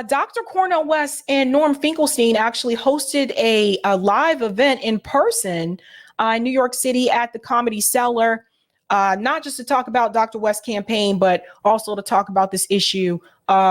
Dr. Cornel West and Norm Finkelstein actually hosted a live event in person in New York City at the Comedy Cellar, not just to talk about Dr. West's campaign, but also to talk about this issue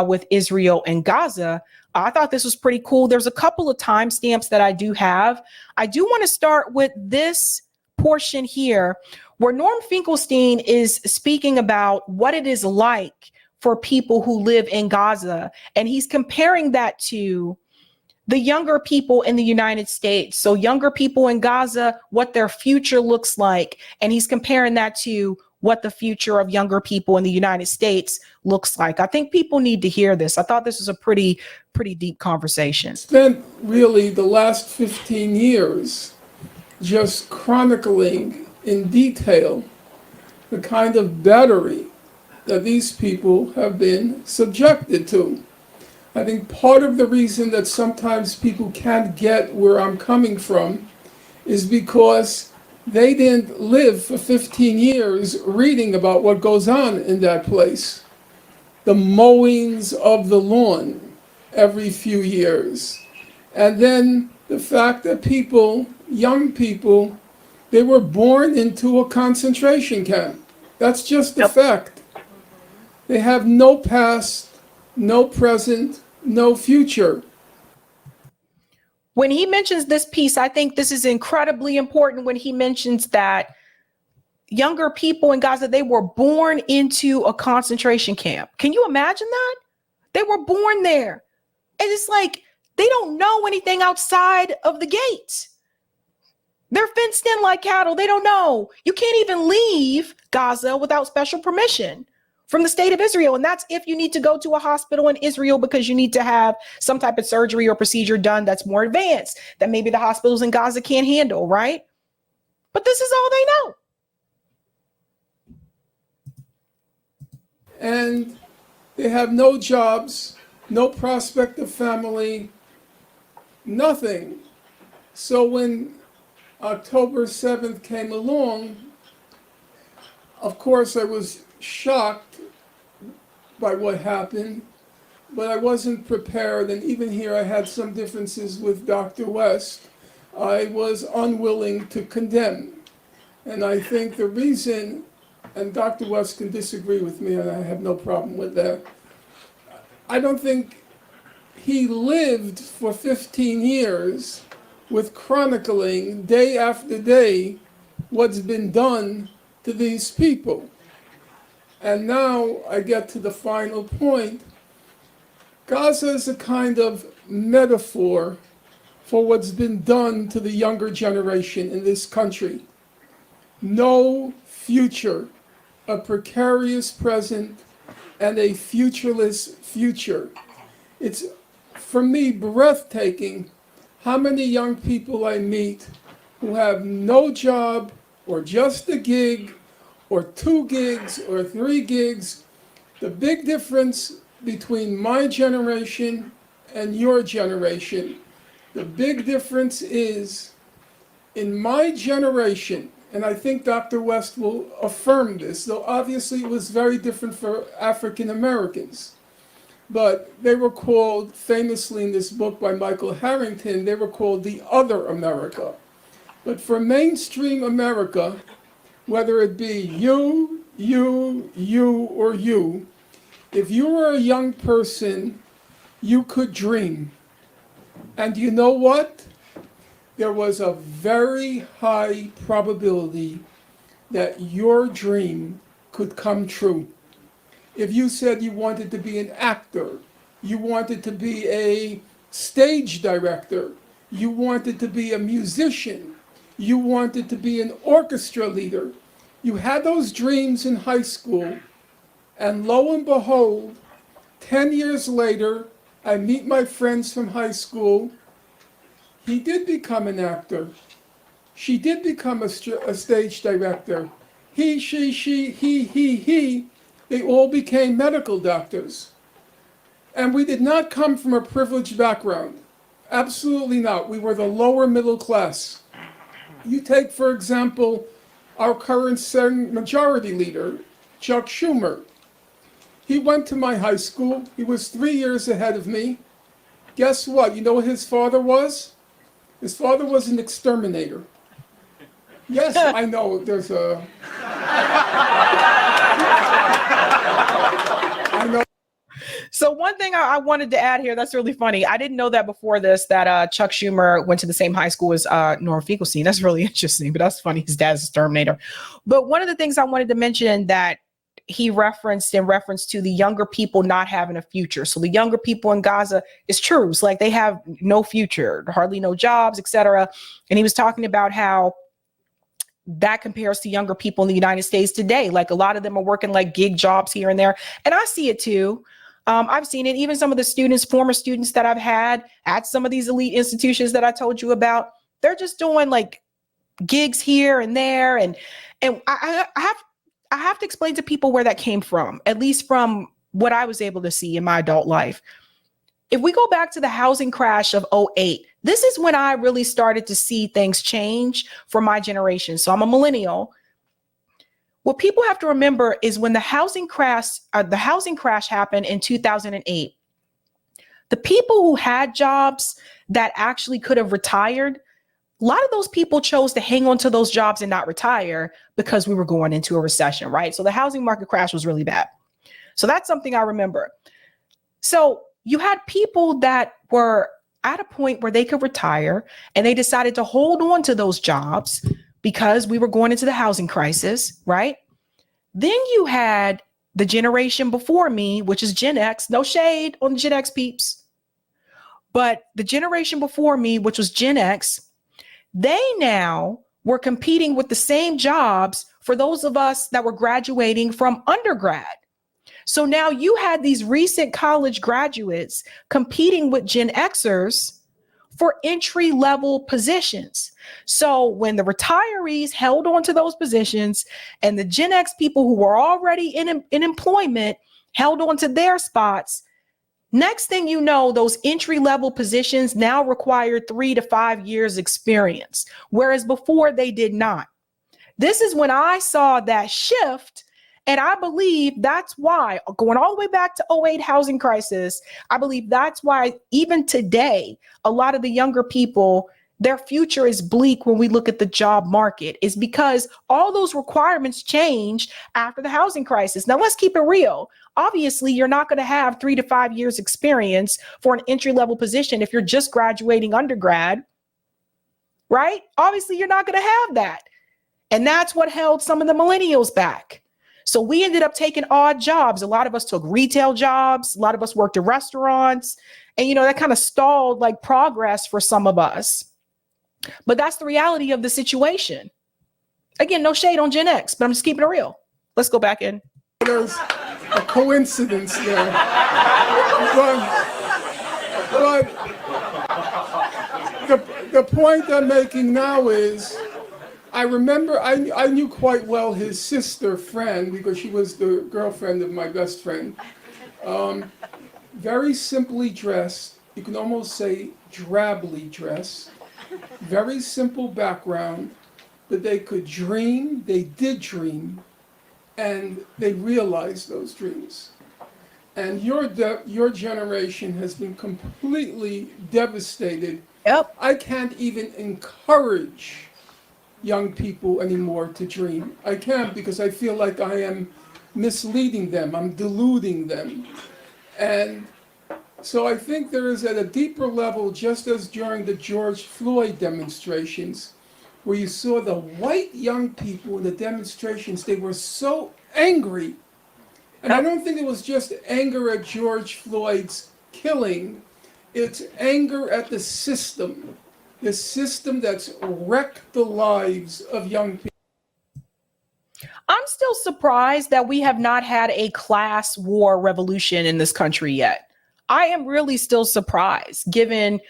with Israel and Gaza. I thought this was pretty cool. There's a couple of timestamps that I do have. I do want to start with this portion here where Norm Finkelstein is speaking about what it is like for people who live in Gaza. And he's comparing that to the younger people in the United States. So younger people in Gaza, what their future looks like. And he's comparing that to what the future of younger people in the United States looks like. I think people need to hear this. I thought this was a pretty deep conversation. Spent really the last 15 years just chronicling in detail the kind of battery that these people have been subjected to. I think part of the reason that sometimes people can't get where I'm coming from is because they didn't live for 15 years reading about what goes on in that place. The mowings of the lawn every few years. And then the fact that people, young people, they were born into a concentration camp. That's just the fact. They have no past, no present, no future. When he mentions this piece, I think this is incredibly important when he mentions that younger people in Gaza, they were born into a concentration camp. Can you imagine that? They were born there. And it's like, they don't know anything outside of the gates. They're fenced in like cattle. They don't know. You can't even leave Gaza without special permission from the state of Israel. And that's if you need to go to a hospital in Israel because you need to have some type of surgery or procedure done that's more advanced that maybe the hospitals in Gaza can't handle, right? But this is all they know. And they have no jobs, no prospect of family, nothing. So when October 7th came along, of course I was shocked by what happened, but I wasn't prepared, and even here I had some differences with Dr. West. I was unwilling to condemn. And I think the reason, and Dr. West can disagree with me, and I have no problem with that, I don't think he lived for 15 years with chronicling day after day what's been done to these people. And now I get to the final point. Gaza is a kind of metaphor for what's been done to the younger generation in this country. No future, a precarious present, and a futureless future. It's, for me, breathtaking how many young people I meet who have no job or just a gig or 2 gigs or 3 gigs. The big difference between my generation and your generation, the big difference is in my generation, and I think Dr. West will affirm this, though obviously it was very different for African Americans. But they were called, famously in this book by Michael Harrington, they were called the other America. But for mainstream America, whether it be you, or you, if you were a young person, you could dream. And you know what? There was a very high probability that your dream could come true. If you said you wanted to be an actor, you wanted to be a stage director, you wanted to be a musician, you wanted to be an orchestra leader, you had those dreams in high school, and lo and behold, 10 years later, I meet my friends from high school. He did become an actor. She did become a stage director. He, she, he, they all became medical doctors. And we did not come from a privileged background. Absolutely not. We were the lower middle class. You take, for example, our current Senate Majority Leader, Chuck Schumer. He went to my high school. He was 3 years ahead of me. Guess what? You know what his father was? His father was an exterminator. Yes, I know there's a... I know. So one thing I wanted to add here, that's really funny. I didn't know that before this, that Chuck Schumer went to the same high school as Norm Finkelstein. That's really interesting, but that's funny. His dad's a Terminator. But one of the things I wanted to mention that he referenced in reference to the younger people not having a future. So the younger people in Gaza is true. It's like they have no future, hardly no jobs, etc. And he was talking about how that compares to younger people in the United States today. Like a lot of them are working like gig jobs here and there. And I see it too. I've seen it. Even some of the students, former students that I've had at some of these elite institutions that I told you about, they're just doing like gigs here and there. And I have to explain to people where that came from, at least from what I was able to see in my adult life. If we go back to the housing crash of '08, this is when I really started to see things change for my generation. So I'm a millennial. What people have to remember is when the housing crash happened in 2008, the people who had jobs that actually could have retired, a lot of those people chose to hang on to those jobs and not retire because we were going into a recession, right? So the housing market crash was really bad. So that's something I remember. So you had people that were at a point where they could retire and they decided to hold on to those jobs because we were going into the housing crisis, right? Then you had the generation before me, which is Gen X. No shade on the Gen X peeps. But the generation before me, which was Gen X, they now were competing with the same jobs for those of us that were graduating from undergrad. So now you had these recent college graduates competing with Gen Xers for entry-level positions. So when the retirees held on to those positions and the Gen X people who were already in employment held on to their spots, next thing you know, those entry-level positions now required 3 to 5 years experience, whereas before they did not. This is when I saw that shift. And I believe that's why, going all the way back to '08 housing crisis, I believe that's why even today, a lot of the younger people, their future is bleak when we look at the job market, is because all those requirements changed after the housing crisis. Now, let's keep it real. Obviously, you're not going to have 3 to 5 years experience for an entry-level position if you're just graduating undergrad, right? Obviously, you're not going to have that. And that's what held some of the millennials back. So we ended up taking odd jobs. A lot of us took retail jobs. A lot of us worked in restaurants. And, you know, that kind of stalled like progress for some of us. But that's the reality of the situation. Again, no shade on Gen X, but I'm just keeping it real. Let's go back in. There's a coincidence there. But the point I'm making now is, I remember I knew quite well his sister, Fran, because she was the girlfriend of my best friend. Very simply dressed, you can almost say drably dressed. Very simple background, but they could dream, they did dream, and they realized those dreams. And your generation has been completely devastated. Yep. I can't even encourage young people anymore to dream. I can't, because I feel like I am misleading them, I'm deluding them. And so I think there is at a deeper level, just as during the George Floyd demonstrations, where you saw the white young people in the demonstrations, they were so angry. And I don't think it was just anger at George Floyd's killing, it's anger at the system that's wrecked the lives of young people. I'm still surprised that we have not had a class war revolution in this country yet. I am really still surprised, given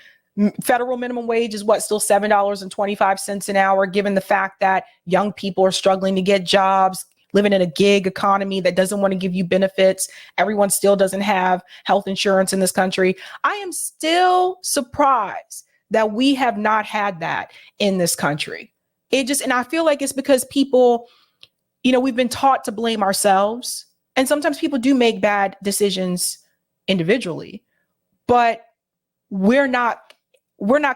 federal minimum wage is still $7.25 an hour, given the fact that young people are struggling to get jobs, living in a gig economy that doesn't want to give you benefits. Everyone still doesn't have health insurance in this country. I am still surprised that we have not had that in this country. And I feel like it's because people, you know, we've been taught to blame ourselves. And sometimes people do make bad decisions individually, but we're not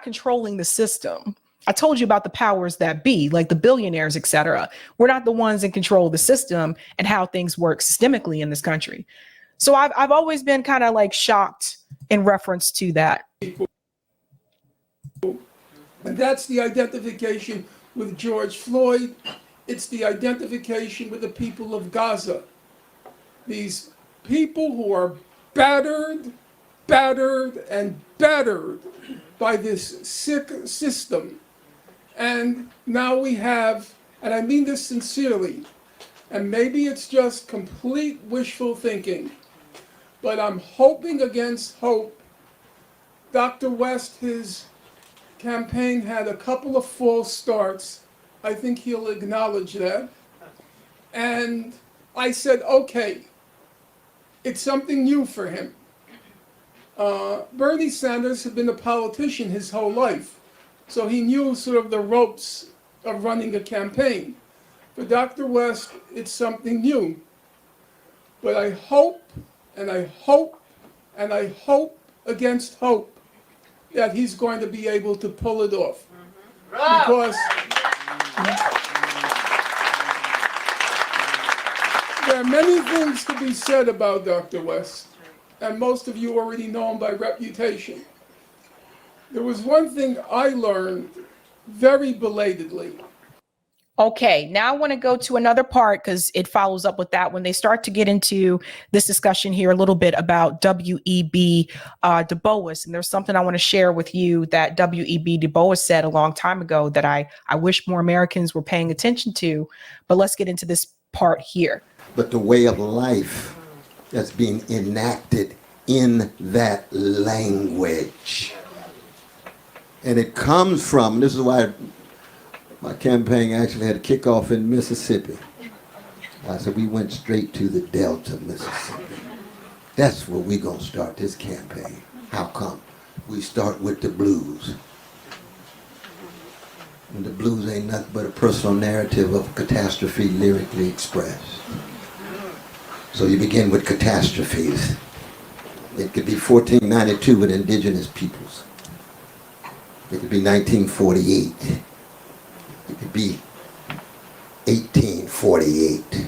controlling the system. I told you about the powers that be, like the billionaires, et cetera. We're not the ones in control of the system and how things work systemically in this country. So I've always been kind of like shocked in reference to that. And that's the identification with George Floyd. It's the identification with the people of Gaza. These people who are battered, and battered by this sick system. And now we have, and I mean this sincerely, and maybe it's just complete wishful thinking, but I'm hoping against hope. Dr. West, his campaign had a couple of false starts. I think he'll acknowledge that. And I said, okay, it's something new for him. Bernie Sanders had been a politician his whole life, so he knew sort of the ropes of running a campaign. For Dr. West, it's something new. But I hope, and I hope, and I hope against hope that he's going to be able to pull it off. Because there are many things to be said about Dr. West, and most of you already know him by reputation. There was one thing I learned very belatedly. Okay, now I want to go to another part because it follows up with that when they start to get into this discussion here a little bit about W.E.B. Du Bois. And there's something I want to share with you that W.E.B. Du Bois said a long time ago that I wish more Americans were paying attention to. But let's get into this part here. But the way of life that's being enacted in that language. And it comes from, this is why my campaign actually had a kickoff in Mississippi. I said, we went straight to the Delta, Mississippi. That's where we're going to start this campaign. How come? We start with the blues. And the blues ain't nothing but a personal narrative of catastrophe lyrically expressed. So you begin with catastrophes. It could be 1492 with indigenous peoples. It could be 1948. It could be 1848.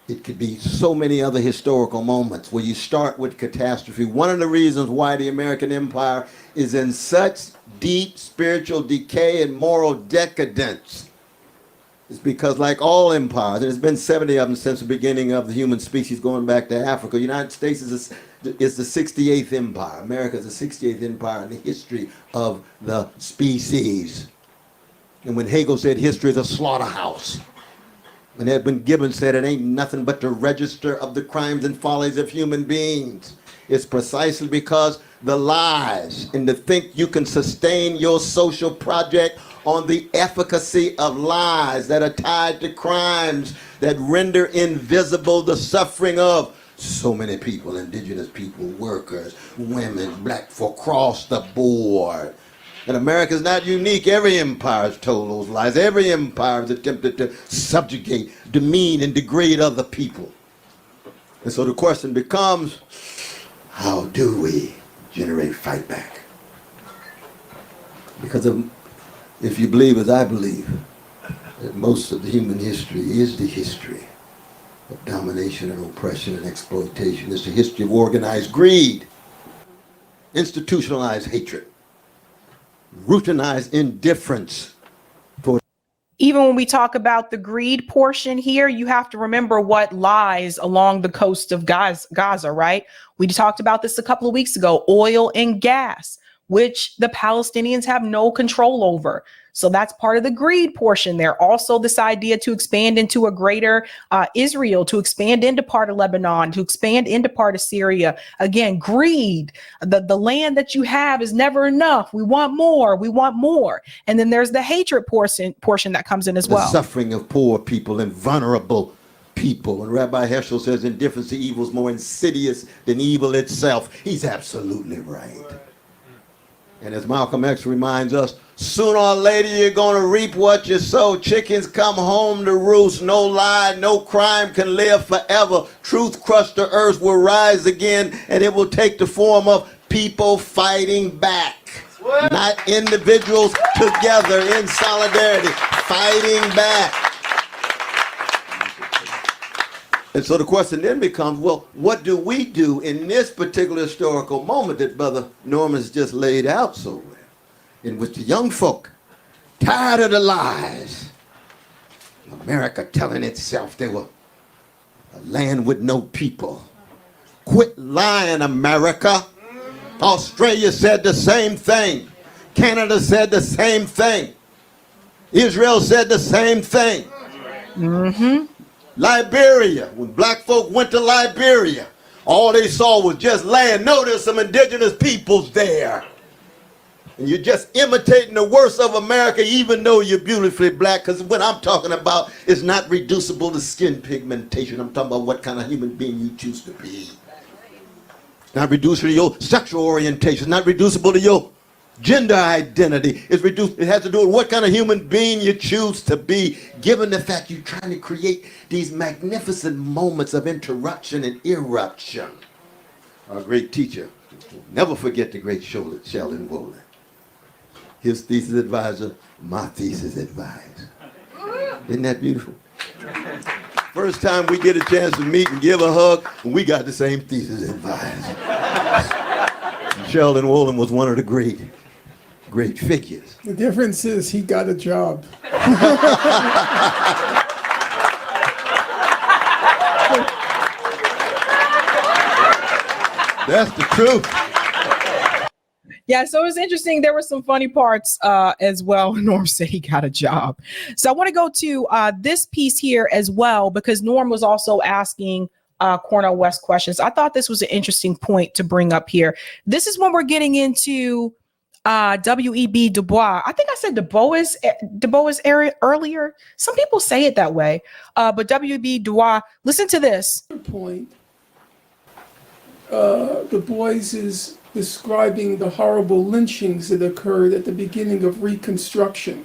It could be so many other historical moments where you start with catastrophe. One of the reasons why the American empire is in such deep spiritual decay and moral decadence is because, like all empires, and there's been 70 of them since the beginning of the human species going back to Africa, the United States is the 68th empire. America is the 68th empire in the history of the species. And when Hegel said history is a slaughterhouse, when Edmund Gibbon said it ain't nothing but the register of the crimes and follies of human beings, it's precisely because the lies and to think you can sustain your social project on the efficacy of lies that are tied to crimes that render invisible the suffering of so many people, indigenous people, workers, women, black folk, across the board. And America is not unique. Every empire has told those lies. Every empire has attempted to subjugate, demean, and degrade other people. And so the question becomes, how do we generate fight back? Because if you believe as I believe, that most of the human history is the history of domination and oppression and exploitation. It's the history of organized greed, institutionalized hatred, routinized indifference. Even when we talk about the greed portion here, you have to remember what lies along the coast of Gaza, right? We talked about this a couple of weeks ago, oil and gas, which the Palestinians have no control over. So that's part of the greed portion there. Also, this idea to expand into a greater Israel, to expand into part of Lebanon, to expand into part of Syria. Again, greed. The land that you have is never enough. We want more. We want more. And then there's the hatred portion that comes in as well. The suffering of poor people and vulnerable people. And Rabbi Heschel says indifference to evil is more insidious than evil itself. He's absolutely right. And as Malcolm X reminds us, Sooner or later, you're going to reap what you sow. Chickens come home to roost. No lie, no crime can live forever. Truth crushed to earth will rise again, and it will take the form of people fighting back. Not individuals together in solidarity, fighting back. And so the question then becomes, well, what do we do in this particular historical moment that Brother Norman's just laid out so well, in which the young folk, tired of the lies, America telling itself they were a land with no people. Quit lying, America. Australia said the same thing. Canada said the same thing. Israel said the same thing. Mm-hmm. Liberia, when black folk went to Liberia, all they saw was just land. No, there's some indigenous peoples there. And you're just imitating the worst of America, even though you're beautifully black, because what I'm talking about is not reducible to skin pigmentation. I'm talking about what kind of human being you choose to be. Not reducible to your sexual orientation, not reducible to your gender identity. It has to do with what kind of human being you choose to be, given the fact you're trying to create these magnificent moments of interruption and eruption. Our great teacher, never forget the great Sheldon Wolin. His thesis advisor, my thesis advisor. Isn't that beautiful? First time we get a chance to meet and give a hug, we got the same thesis advisor. Sheldon Wolin was one of the great figures. The difference is he got a job. That's the truth. Yeah, so it was interesting. There were some funny parts as well. Norm said he got a job. So I want to go to this piece here as well, because Norm was also asking Cornel West questions. I thought this was an interesting point to bring up here. This is when we're getting into W.E.B. Du Bois. I think I said Du Bois area earlier. Some people say it that way. But W.E.B. Du Bois, listen to this. Point. Du Bois is describing the horrible lynchings that occurred at the beginning of Reconstruction,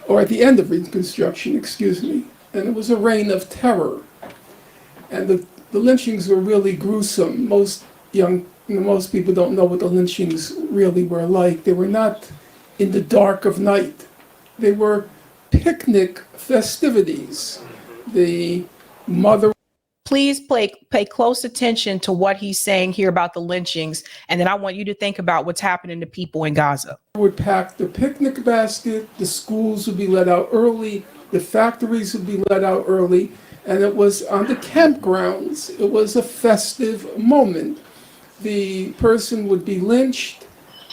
or at the end of Reconstruction, excuse me. And it was a reign of terror. And the lynchings were really gruesome. Most people don't know what the lynchings really were like. They were not in the dark of night. They were picnic festivities. The mother... Please pay close attention to what he's saying here about the lynchings, and then I want you to think about what's happening to people in Gaza. Would pack the picnic basket, the schools would be let out early, the factories would be let out early, and it was on the campgrounds. It was a festive moment. The person would be lynched,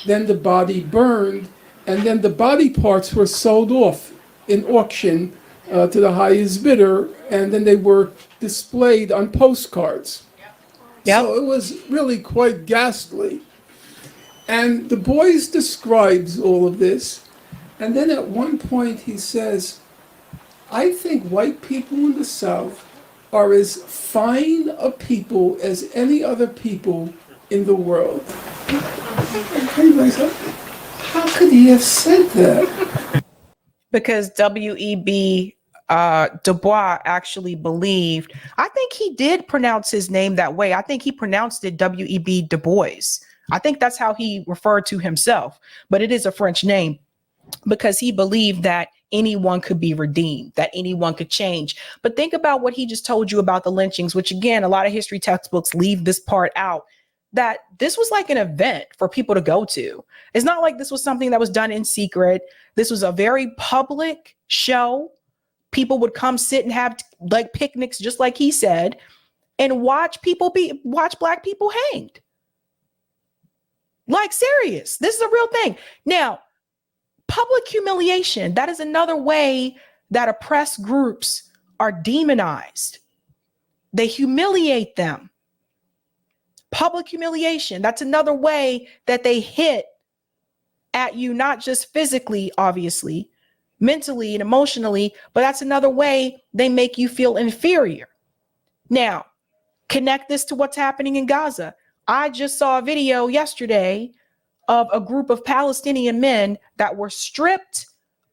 then the body burned, and then the body parts were sold off in auction to the highest bidder, and then they were displayed on postcards. Yep. So it was really quite ghastly. And Du Bois describes all of this, and then at one point he says, I think white people in the South are as fine a people as any other people in the world. How could he have said that? Because W.E.B. Du Bois actually believed, I think he did pronounce his name that way. I think he pronounced it W.E.B. Du Bois. I think that's how he referred to himself, but it is a French name, because he believed that anyone could be redeemed, that anyone could change. But think about what he just told you about the lynchings, which again, a lot of history textbooks leave this part out, that this was like an event for people to go to. It's not like this was something that was done in secret. This was a very public show. People would come sit and have like picnics, just like he said, and watch black people hanged. Like, serious. This is a real thing. Now, public humiliation, that is another way that oppressed groups are demonized. They humiliate them. Public humiliation, that's another way that they hit at you, not just physically, obviously, mentally and emotionally, but that's another way they make you feel inferior. Now, connect this to what's happening in Gaza. I just saw a video yesterday of a group of Palestinian men that were stripped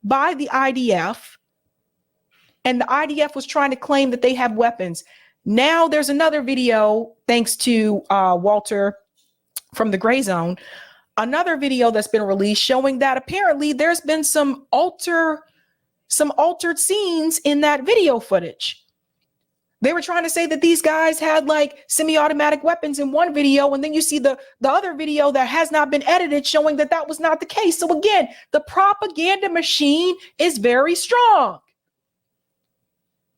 by the IDF, and the IDF was trying to claim that they have weapons. Now there's another video, thanks to Walter from the Gray Zone, another video that's been released showing that apparently there's been some altered scenes in that video footage. They were trying to say that these guys had like semi-automatic weapons in one video, and then you see the other video that has not been edited showing that that was not the case. So again, the propaganda machine is very strong.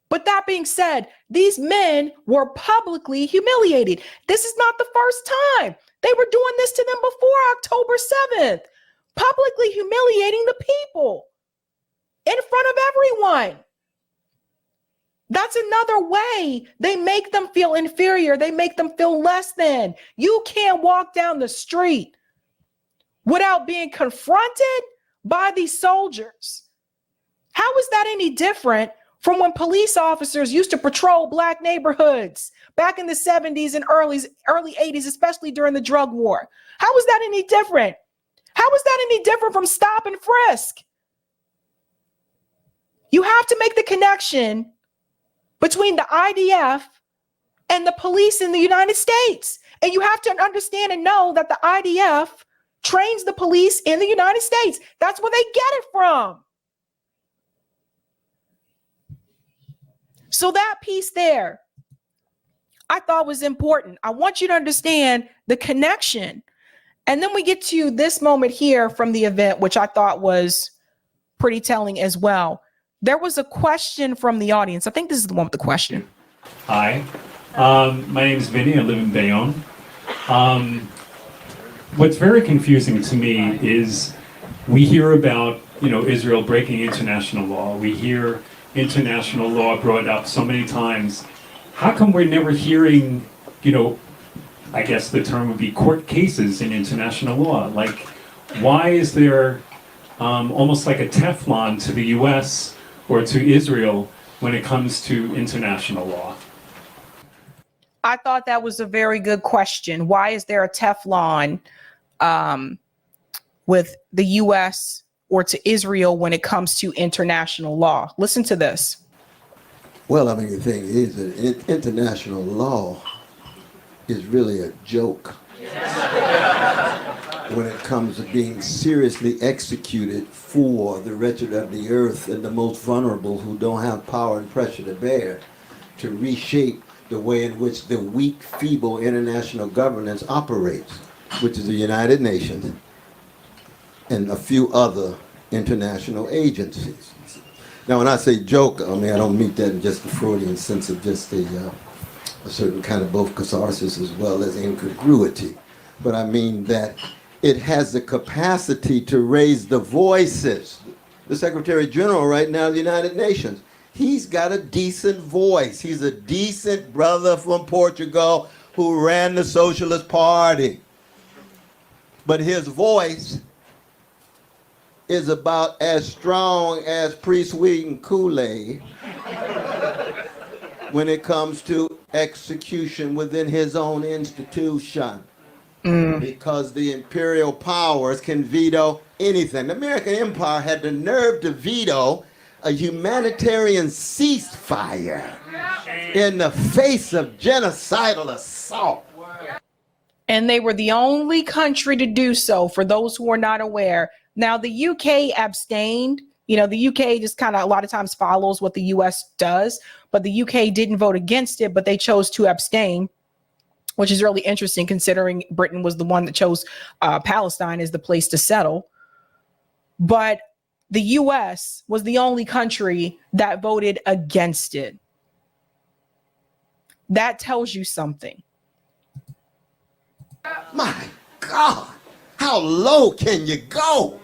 But that being said, these men were publicly humiliated. This is not the first time. They were doing this to them before October 7th, publicly humiliating the people in front of everyone. That's another way they make them feel inferior. They make them feel less than. You can't walk down the street without being confronted by these soldiers. How is that any different from when police officers used to patrol Black neighborhoods back in the 70s and early 80s, especially during the drug war? How is that any different? How is that any different from stop and frisk? You have to make the connection between the IDF and the police in the United States. And you have to understand and know that the IDF trains the police in the United States. That's where they get it from. So that piece there, I thought was important. I want you to understand the connection. And then we get to this moment here from the event, which I thought was pretty telling as well. There was a question from the audience. I think this is the one with the question. Hi, my name is Vinny. I live in Bayonne. What's very confusing to me is we hear about, Israel breaking international law. We hear international law brought up so many times. How come we're never hearing, I guess the term would be court cases in international law? Like, why is there almost like a Teflon to the US or to Israel when it comes to international law? I thought that was a very good question. Why is there a Teflon with the US or to Israel when it comes to international law? Listen to this. Well, I mean, the thing is that international law is really a joke when it comes to being seriously executed for the wretched of the earth and the most vulnerable who don't have power and pressure to bear, to reshape the way in which the weak, feeble international governance operates, which is the United Nations and a few other international agencies. Now, when I say joke, I mean, I don't mean that in just the Freudian sense of just a certain kind of both catharsis as well as incongruity, but I mean that it has the capacity to raise the voices. The Secretary General right now of the United Nations, he's got a decent voice. He's a decent brother from Portugal who ran the Socialist Party. But his voice is about as strong as pre-sweetened Kool-Aid when it comes to execution within his own institution. Because the imperial powers can veto anything. The American Empire had the nerve to veto a humanitarian ceasefire in the face of genocidal assault. And they were the only country to do so, for those who are not aware. Now, the UK abstained. The UK just kind of a lot of times follows what the US does, but the UK didn't vote against it, but they chose to abstain, which is really interesting considering Britain was the one that chose Palestine as the place to settle. But the US was the only country that voted against it. That tells you something. My God, how low can you go?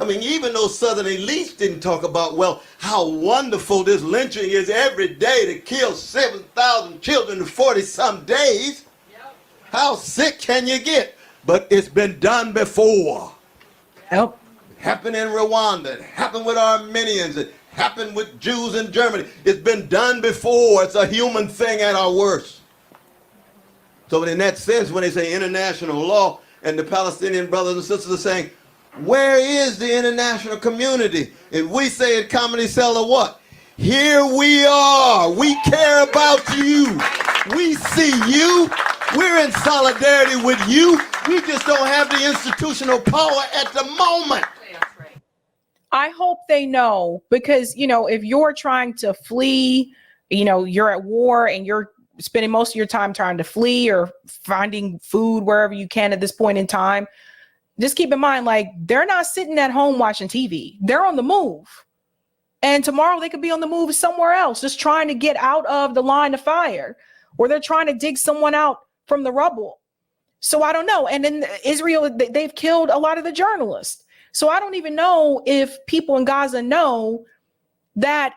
I mean, even those Southern elites didn't talk about, well, how wonderful this lynching is every day to kill 7,000 children in 40-some days. How sick can you get? But it's been done before. Yep. It happened in Rwanda. It happened with Armenians. It happened with Jews in Germany. It's been done before. It's a human thing at our worst. So in that sense, when they say international law, And the Palestinian brothers and sisters are saying, where is the international community? And we say in Comedy Cellar what? Here we are. We care about you. We see you. We're in solidarity with you. We just don't have the institutional power at the moment. I hope they know, because, you know, if you're trying to flee, you know, you're at war and you're spending most of your time trying to flee or finding food wherever you can at this point in time, just keep in mind, like, they're not sitting at home watching TV. They're on the move. And tomorrow they could be on the move somewhere else, just trying to get out of the line of fire, or they're trying to dig someone out from the rubble. So I don't know. And in Israel, they've killed a lot of the journalists. So I don't even know if people in Gaza know that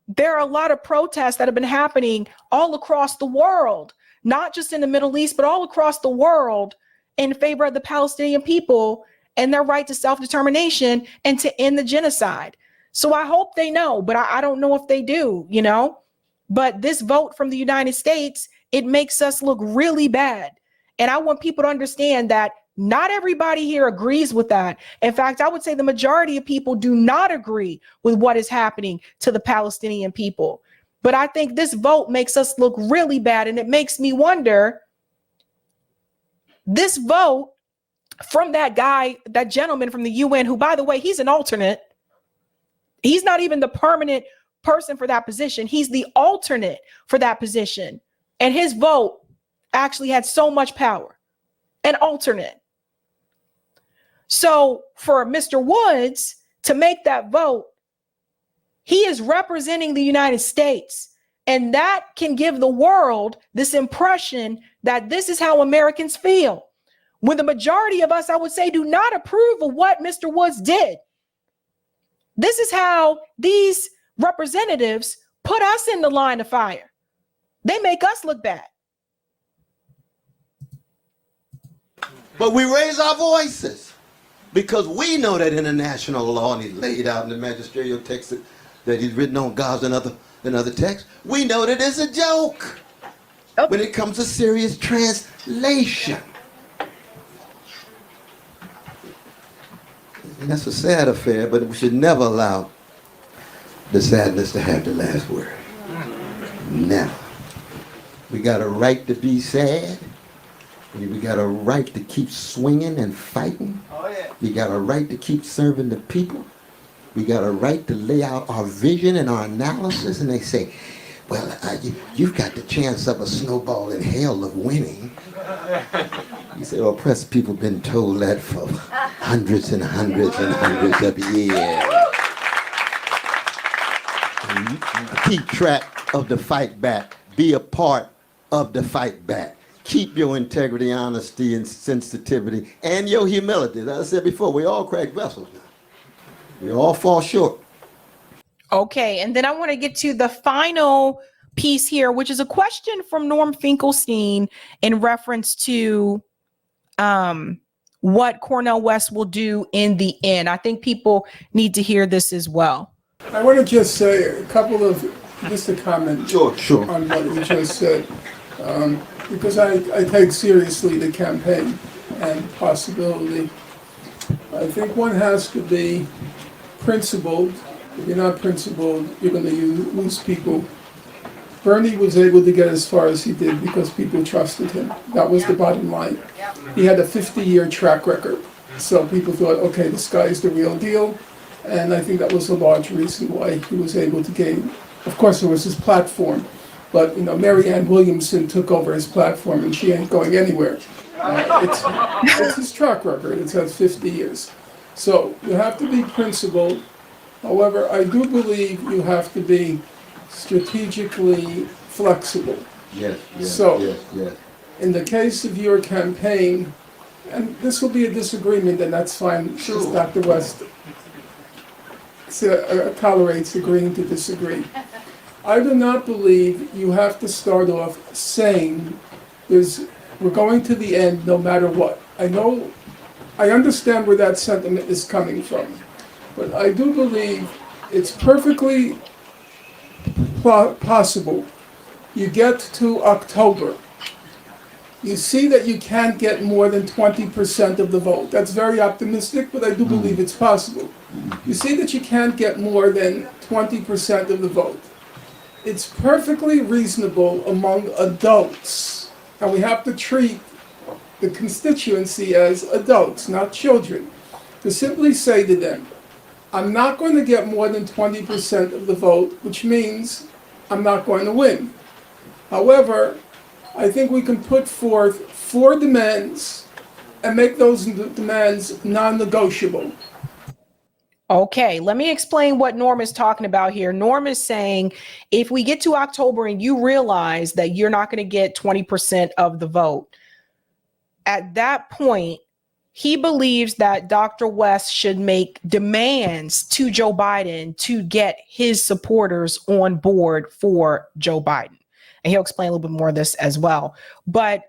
there are a lot of protests that have been happening all across the world, not just in the Middle East, but all across the world in favor of the Palestinian people and their right to self-determination and to end the genocide. So I hope they know, but I don't know if they do, you know. But this vote from the United States, it makes us look really bad. And I want people to understand that not everybody here agrees with that. In fact, I would say the majority of people do not agree with what is happening to the Palestinian people. But I think this vote makes us look really bad. And it makes me wonder, this vote from that guy, that gentleman from the UN, who, by the way, he's an alternate. He's not even the permanent person for that position. He's the alternate for that position. And his vote actually had so much power. An alternate. So for Mr. Woods to make that vote, he is representing the United States. And that can give the world this impression that this is how Americans feel. When the majority of us, I would say, do not approve of what Mr. Woods did. This is how these representatives put us in the line of fire. They make us look bad. But we raise our voices because we know that international law, and he's laid out in the magisterial text that he's written on Gaza and other texts. We know that it's a joke when it comes to serious translation. And that's a sad affair, but we should never allow the sadness to have the last word. Never. We got a right to be sad. We got a right to keep swinging and fighting. We got a right to keep serving the people. We got a right to lay out our vision and our analysis. And they say, well, you've got the chance of a snowball in hell of winning. You say, well, oppressed people been told that for hundreds and hundreds and hundreds of years. And keep track of the fight back. Be a part of the fight back. Keep your integrity, honesty, and sensitivity, and your humility. As I said before, we all crack vessels now. We all fall short. Okay, and then I want to get to the final piece here, which is a question from Norm Finkelstein in reference to what Cornel West will do in the end. I think people need to hear this as well. I want to just say just a comment Sure. on what you just said. Because I take seriously the campaign and possibility. I think one has to be principled. If you're not principled, you're going to lose people. Bernie was able to get as far as he did because people trusted him. That was the bottom line. He had a 50-year track record. So people thought, okay, this guy is the real deal. And I think that was a large reason why he was able to gain. Of course, it was his platform. But, you know, Marianne Williamson took over his platform and she ain't going anywhere. It's his track record. It says 50 years. So you have to be principled. However, I do believe you have to be strategically flexible. Yes. In the case of your campaign, and this will be a disagreement, and that's fine, since Dr. West tolerates agreeing to disagree. I do not believe you have to start off saying we're going to the end no matter what. I understand where that sentiment is coming from, but I do believe it's perfectly possible. You get to October You see that you can't get more than 20% of the vote. That's very optimistic, but I do believe it's possible. You see that you can't get more than 20% of the vote. It's perfectly reasonable among adults, and we have to treat the constituency as adults, not children, to simply say to them, I'm not going to get more than 20% of the vote, which means I'm not going to win. However, I think we can put forth 4 demands and make those demands non-negotiable. Okay, let me explain what Norm is talking about here. Norm is saying if we get to October and you realize that you're not going to get 20% of the vote, at that point, he believes that Dr. West should make demands to Joe Biden to get his supporters on board for Joe Biden. And he'll explain a little bit more of this as well. But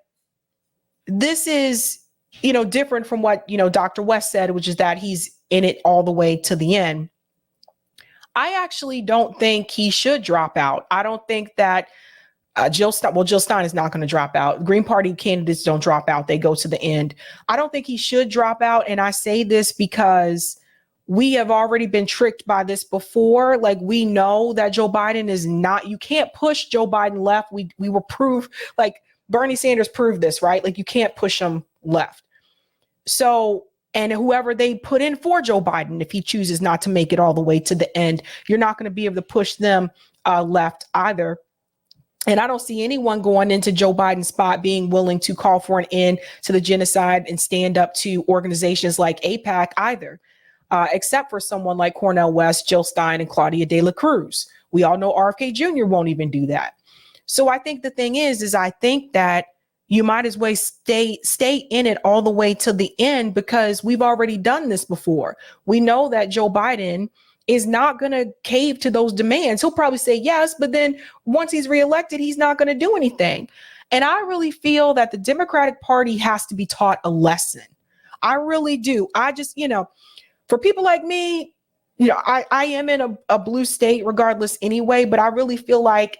this is, different from what, Dr. West said, which is that he's in it all the way to the end. I actually don't think he should drop out. I don't think that Jill Stein is not going to drop out. Green Party candidates don't drop out. They go to the end. I don't think he should drop out. And I say this because we have already been tricked by this before. Like, we know that Joe Biden is not, you can't push Joe Biden left. We were proved, like Bernie Sanders proved this, right? Like, you can't push him left. So, and whoever they put in for Joe Biden, if he chooses not to make it all the way to the end, you're not going to be able to push them left either. And I don't see anyone going into Joe Biden's spot being willing to call for an end to the genocide and stand up to organizations like AIPAC either, except for someone like Cornel West, Jill Stein, and Claudia De La Cruz. We all know RFK Jr. won't even do that. So I think the thing is I think that you might as well stay in it all the way to the end, because we've already done this before. We know that Joe Biden is not going to cave to those demands. He'll probably say yes, but then once he's reelected, he's not going to do anything. And I really feel that the Democratic Party has to be taught a lesson. I really do. I just, for people like me, I am in a blue state regardless anyway, but I really feel like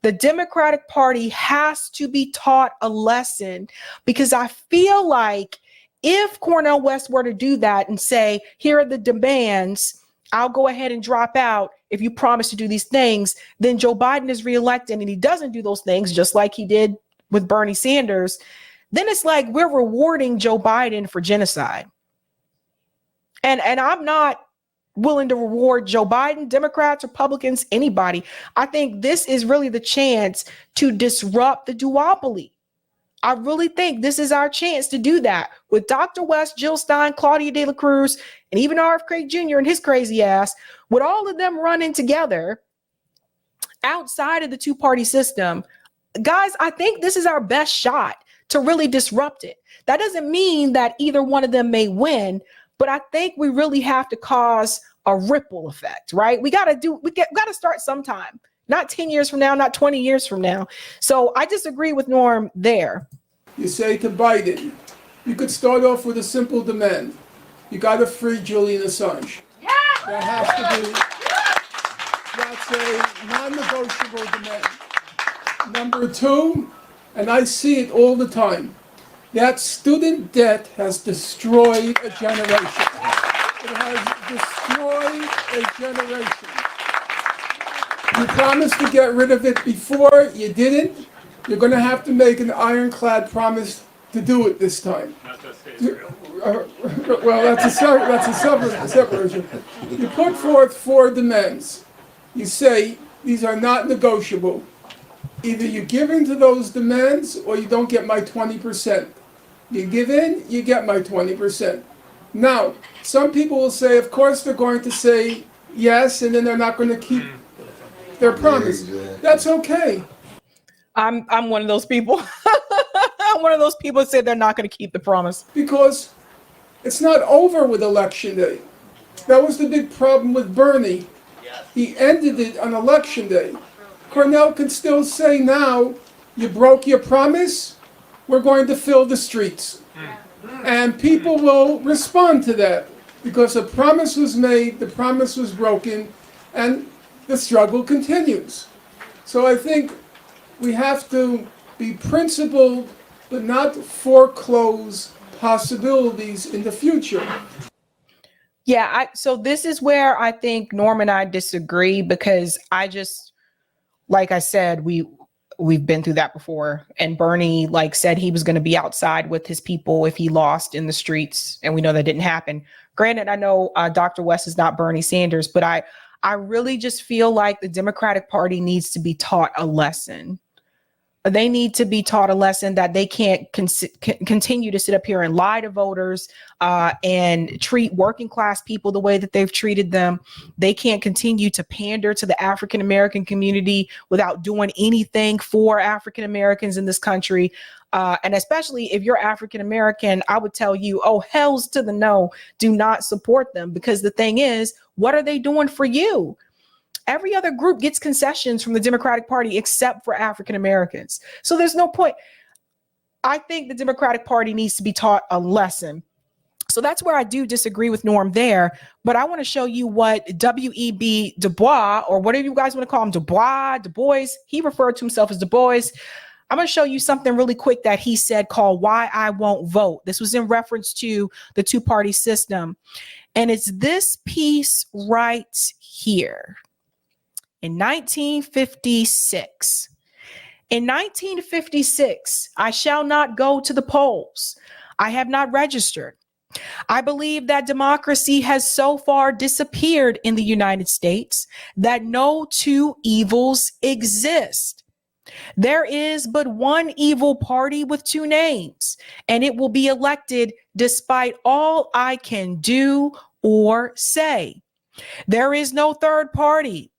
the Democratic Party has to be taught a lesson, because I feel like if Cornel West were to do that and say, here are the demands, I'll go ahead and drop out if you promise to do these things, then Joe Biden is reelected and he doesn't do those things, just like he did with Bernie Sanders, then it's like we're rewarding Joe Biden for genocide. And I'm not willing to reward Joe Biden, Democrats, Republicans, anybody. I think this is really the chance to disrupt the duopoly. I really think this is our chance to do that with Dr. West, Jill Stein, Claudia De La Cruz, and even RFK Jr. and his crazy ass, with all of them running together outside of the two-party system. Guys, I think this is our best shot to really disrupt it. That doesn't mean that either one of them may win, but I think we really have to cause a ripple effect, right? We got to start sometime. Not 10 years from now, not 20 years from now. So I disagree with Norm there. You say to Biden, you could start off with a simple demand. You got to free Julian Assange. That has to be, that's a non-negotiable demand. Number 2, and I see it all the time, that student debt has destroyed a generation. It has destroyed a generation. You promised to get rid of it before, you didn't. You're going to have to make an ironclad promise to do it this time. Not just Israel. Well, that's a separate issue. You put forth 4 demands. You say these are not negotiable. Either you give in to those demands or you don't get my 20%. You give in, you get my 20%. Now, some people will say, of course they're going to say yes, and then they're not going to keep their promise. That's okay. I'm one of those people. I'm one of those people that say they're not going to keep the promise. Because it's not over with Election Day. That was the big problem with Bernie. He ended it on Election Day. Cornel can still say now, you broke your promise, we're going to fill the streets. And people will respond to that because a promise was made, the promise was broken, and the struggle continues. So I think we have to be principled but not foreclose possibilities in the future. Yeah, so this is where I think Norm and I disagree, because like I said, we've been through that before. And Bernie said he was going to be outside with his people if he lost in the streets, and we know that didn't happen. Granted, I know Dr. West is not Bernie Sanders, but I really just feel like the Democratic Party needs to be taught a lesson. They need to be taught a lesson that they can't continue to sit up here and lie to voters and treat working class people the way that they've treated them. They can't continue to pander to the African American community without doing anything for African Americans in this country. And especially if you're African American, I would tell you, oh, hells to the no, do not support them. Because the thing is, what are they doing for you? Every other group gets concessions from the Democratic Party except for African Americans. So there's no point. I think the Democratic Party needs to be taught a lesson. So that's where I do disagree with Norm there. But I want to show you what W.E.B. Du Bois, or whatever you guys want to call him, Du Bois, he referred to himself as Du Bois. I'm going to show you something really quick that he said called Why I Won't Vote. This was in reference to the two-party system. And it's this piece right here. In 1956. In 1956, I shall not go to the polls. I have not registered. I believe that democracy has so far disappeared in the United States that no two evils exist. There is but one evil party with two names, and it will be elected despite all I can do or say. There is no third party.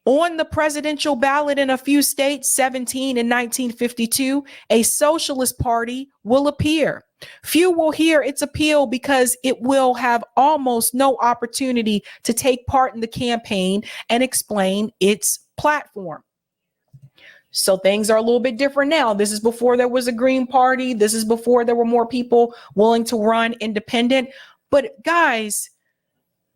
On the presidential ballot in a few states, 17 in 1952, a socialist party will appear. Few will hear its appeal because it will have almost no opportunity to take part in the campaign and explain its platform. So things are a little bit different now. This is before there was a Green Party. This is before there were more people willing to run independent. But guys,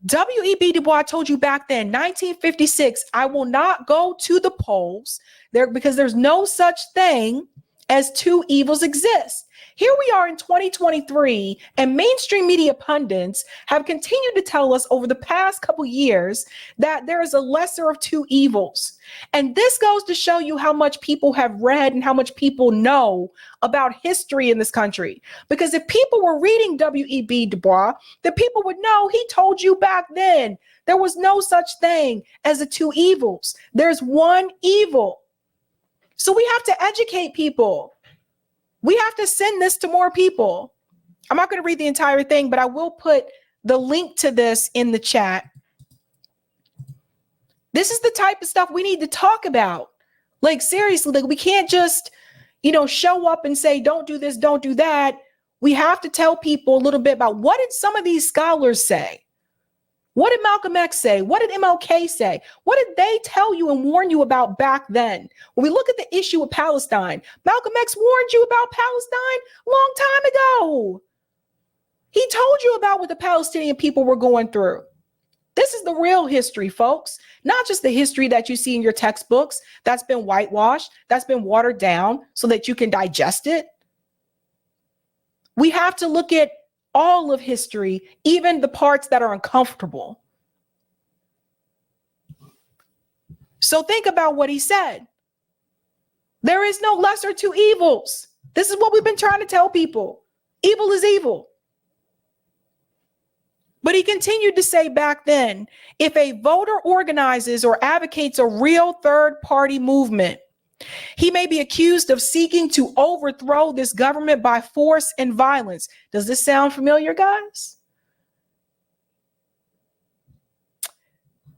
W.E.B. Du Bois told you back then, 1956, I will not go to the polls there because there's no such thing as two evils exist. Here we are in 2023, and mainstream media pundits have continued to tell us over the past couple years that there is a lesser of two evils. And this goes to show you how much people have read and how much people know about history in this country. Because if people were reading W.E.B. Du Bois, the people would know he told you back then there was no such thing as the two evils. There's one evil. So we have to educate people. We have to send this to more people. I'm not going to read the entire thing, but I will put the link to this in the chat. This is the type of stuff we need to talk about. Like, seriously, we can't just, show up and say, don't do this, don't do that. We have to tell people a little bit about what did some of these scholars say? What did Malcolm X say? What did MLK say? What did they tell you and warn you about back then? When we look at the issue of Palestine, Malcolm X warned you about Palestine a long time ago. He told you about what the Palestinian people were going through. This is the real history, folks, not just the history that you see in your textbooks that's been whitewashed, that's been watered down so that you can digest it. We have to look at all of history, even the parts that are uncomfortable. So think about what he said. There is no lesser two evils. This is what we've been trying to tell people. Evil is evil. But he continued to say back then, if a voter organizes or advocates a real third party movement, he may be accused of seeking to overthrow this government by force and violence. Does this sound familiar, guys?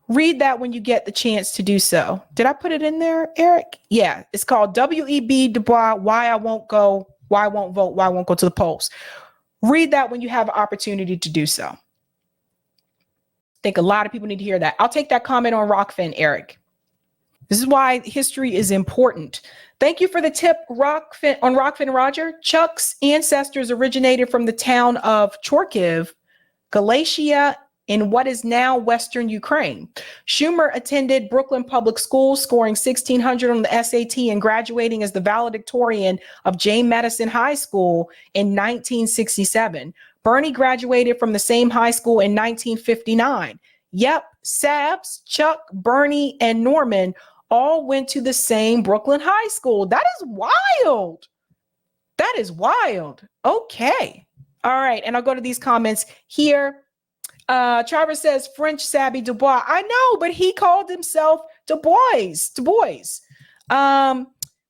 Read that when you get the chance to do so. Did I put it in there, Eric? Yeah, it's called W.E.B. Du Bois, Why I Won't Vote, Why I Won't Go to the Polls. Read that when you have an opportunity to do so. I think a lot of people need to hear that. I'll take that comment on Rockfin, Eric. This is why history is important. Thank you for the tip, Rockfin Roger. Chuck's ancestors originated from the town of Chorkiv, Galatia, in what is now Western Ukraine. Schumer attended Brooklyn Public Schools, scoring 1,600 on the SAT and graduating as the valedictorian of James Madison High School in 1967. Bernie graduated from the same high school in 1959. Yep, Sabs, Chuck, Bernie, and Norman all went to the same Brooklyn High School. That is wild. That is wild. Okay. All right. And I'll go to these comments here. Travis says French Sabby Dubois. I know, but he called himself Dubois.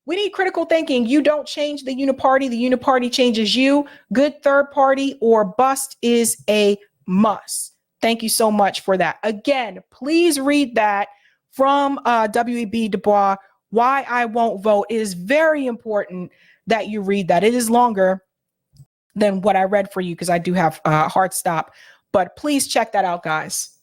We need critical thinking. You don't change the uniparty. The uniparty changes you. Good third party or bust is a must. Thank you so much for that. Again, please read that from W.E.B. Du Bois, Why I Won't Vote. It is very important that you read that. It is longer than what I read for you because I do have a hard stop, but please check that out, guys.